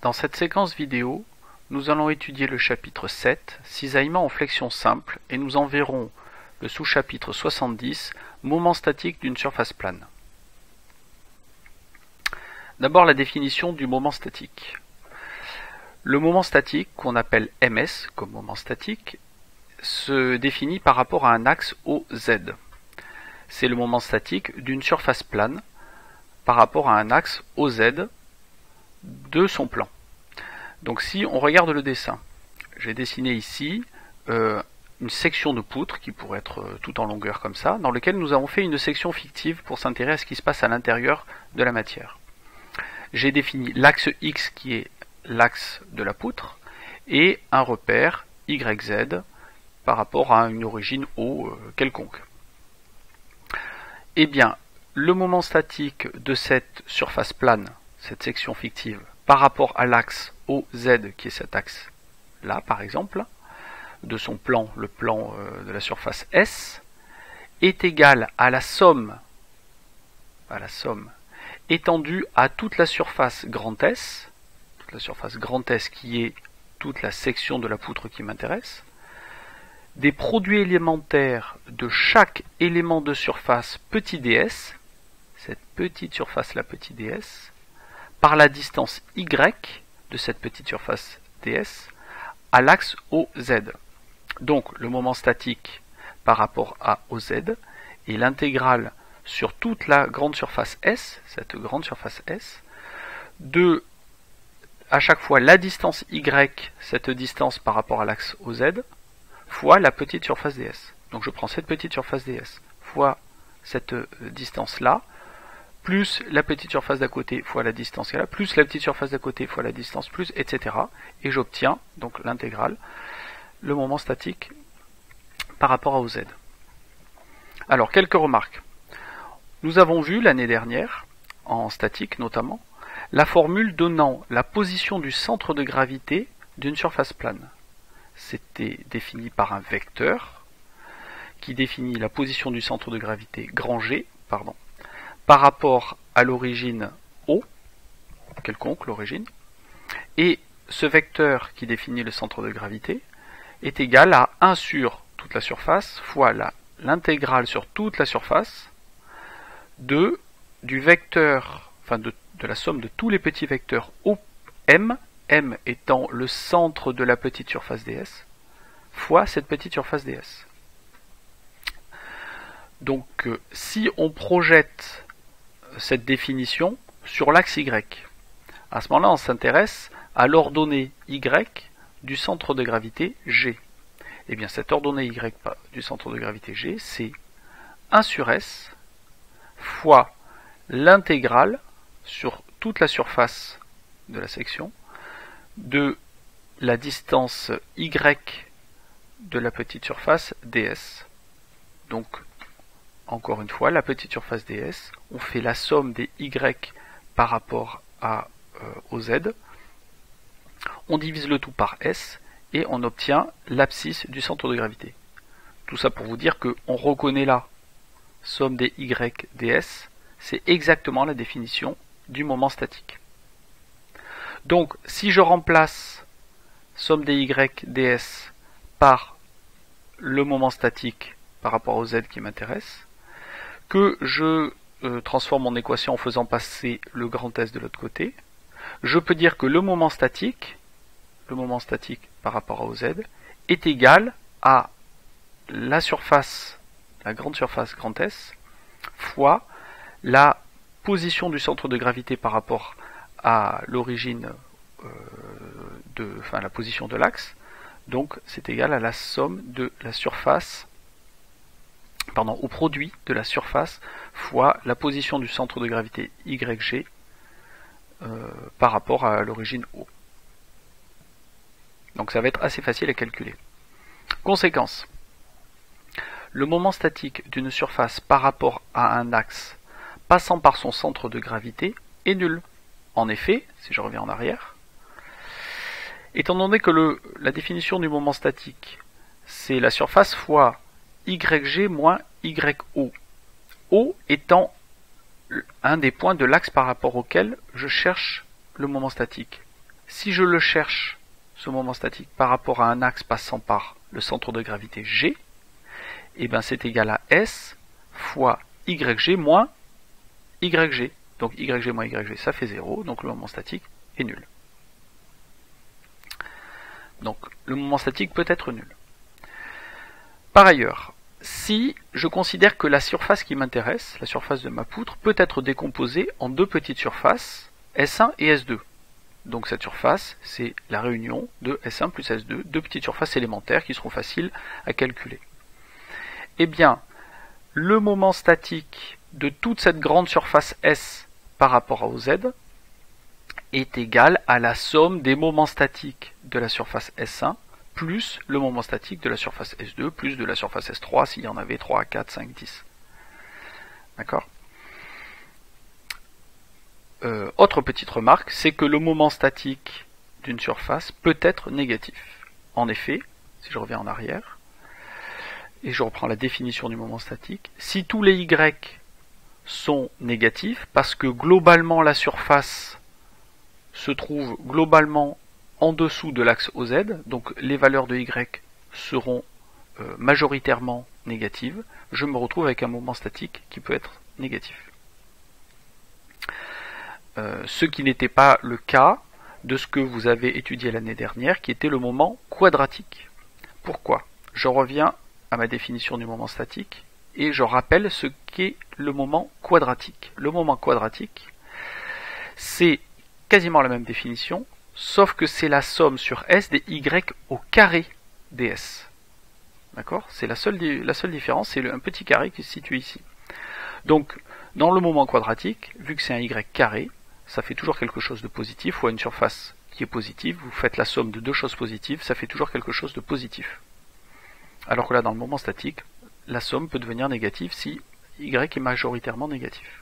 Dans cette séquence vidéo, nous allons étudier le chapitre 7, cisaillement en flexion simple, et nous en verrons le sous-chapitre 70, moment statique d'une surface plane. D'abord la définition du moment statique. Le moment statique, qu'on appelle ms comme moment statique, se définit par rapport à un axe OZ. C'est le moment statique d'une surface plane par rapport à un axe OZ de son plan. Donc si on regarde le dessin, j'ai dessiné ici une section de poutre qui pourrait être tout en longueur comme ça, dans lequel nous avons fait une section fictive pour s'intéresser à ce qui se passe à l'intérieur de la matière. J'ai défini l'axe X qui est l'axe de la poutre et un repère YZ par rapport à une origine O quelconque. Eh bien, le moment statique de cette surface plane, cette section fictive, par rapport à l'axe OZ, qui est cet axe-là, par exemple, de son plan, le plan de la surface S, est égal à la somme étendue à toute la surface grand S qui est toute la section de la poutre qui m'intéresse, des produits élémentaires de chaque élément de surface petit ds, cette petite surface là petit ds, par la distance y de cette petite surface ds à l'axe OZ. Donc le moment statique par rapport à OZ est l'intégrale sur toute la grande surface S, cette grande surface S, de à chaque fois la distance y, cette distance par rapport à l'axe OZ, fois la petite surface ds. Donc je prends cette petite surface ds fois cette distance là, plus la petite surface d'à côté fois la distance là, plus la petite surface d'à côté fois la distance plus, etc. Et j'obtiens donc l'intégrale, le moment statique par rapport à OZ. Alors quelques remarques. Nous avons vu l'année dernière, en statique notamment, la formule donnant la position du centre de gravité d'une surface plane. C'était défini par un vecteur qui définit la position du centre de gravité grand G, par rapport à l'origine O, quelconque l'origine, et ce vecteur qui définit le centre de gravité est égal à 1 sur toute la surface fois l'intégrale sur toute la surface du vecteur, de la somme de tous les petits vecteurs OM, M étant le centre de la petite surface ds, fois cette petite surface ds. Donc si on projette cette définition sur l'axe Y, à ce moment-là on s'intéresse à l'ordonnée Y du centre de gravité G. Et bien cette ordonnée Y du centre de gravité G, c'est 1 sur S fois l'intégrale sur toute la surface de la section de la distance Y de la petite surface ds. Donc, encore une fois, la petite surface ds, on fait la somme des Y par rapport au Z, on divise le tout par S, et on obtient l'abscisse du centre de gravité. Tout ça pour vous dire qu'on reconnaît là, somme des Y ds, c'est exactement la définition du moment statique. Donc, si je remplace somme des Y ds par le moment statique par rapport au Z qui m'intéresse, que je transforme mon équation en faisant passer le grand S de l'autre côté, je peux dire que le moment statique par rapport à OZ est égal à la surface, la grande surface grand S, fois la position du centre de gravité par rapport à l'origine la position de l'axe, donc c'est égal à la somme de la surface, au produit de la surface fois la position du centre de gravité YG par rapport à l'origine O. Donc ça va être assez facile à calculer. Conséquence. Le moment statique d'une surface par rapport à un axe passant par son centre de gravité est nul. En effet, si je reviens en arrière, étant donné que la définition du moment statique, c'est la surface fois YG moins YO, O étant un des points de l'axe par rapport auquel je cherche le moment statique. si je le cherche, ce moment statique, par rapport à un axe passant par le centre de gravité G, et ben c'est égal à S fois YG moins YG. Donc YG moins YG, ça fait 0, donc le moment statique est nul. Donc le moment statique peut être nul. Par ailleurs, si je considère que la surface qui m'intéresse, la surface de ma poutre, peut être décomposée en deux petites surfaces, S1 et S2. Donc cette surface, c'est la réunion de S1 plus S2, deux petites surfaces élémentaires qui seront faciles à calculer. Eh bien, le moment statique de toute cette grande surface S par rapport au Z est égal à la somme des moments statiques de la surface S1 plus le moment statique de la surface S2 plus de la surface S3 s'il y en avait 3, 4, 5, 10. D'accord ? Autre petite remarque, c'est que le moment statique d'une surface peut être négatif. En effet, si je reviens en arrière, et je reprends la définition du moment statique, si tous les Y sont négatifs, parce que globalement la surface se trouve globalement en dessous de l'axe OZ, donc les valeurs de Y seront majoritairement négatives, je me retrouve avec un moment statique qui peut être négatif. Ce qui n'était pas le cas de ce que vous avez étudié l'année dernière, qui était le moment quadratique. Pourquoi ? Je reviens à ma définition du moment statique, et je rappelle ce qu'est le moment quadratique. Le moment quadratique, c'est quasiment la même définition, sauf que c'est la somme sur S des Y au carré ds. D'accord ? C'est la seule différence, c'est un petit carré qui se situe ici. Donc, dans le moment quadratique, vu que c'est un Y carré, ça fait toujours quelque chose de positif, ou une surface qui est positive, vous faites la somme de deux choses positives, ça fait toujours quelque chose de positif. Alors que là, dans le moment statique, la somme peut devenir négative si Y est majoritairement négatif.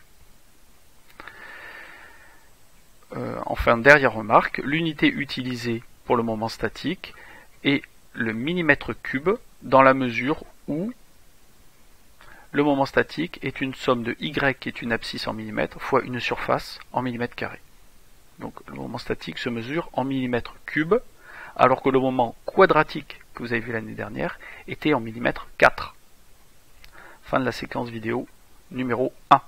Enfin, dernière remarque, l'unité utilisée pour le moment statique est le millimètre cube, dans la mesure où le moment statique est une somme de Y qui est une abscisse en millimètres fois une surface en millimètres carrés. Donc le moment statique se mesure en millimètres cubes, alors que le moment quadratique que vous avez vu l'année dernière était en millimètres 4. Fin de la séquence vidéo numéro 1.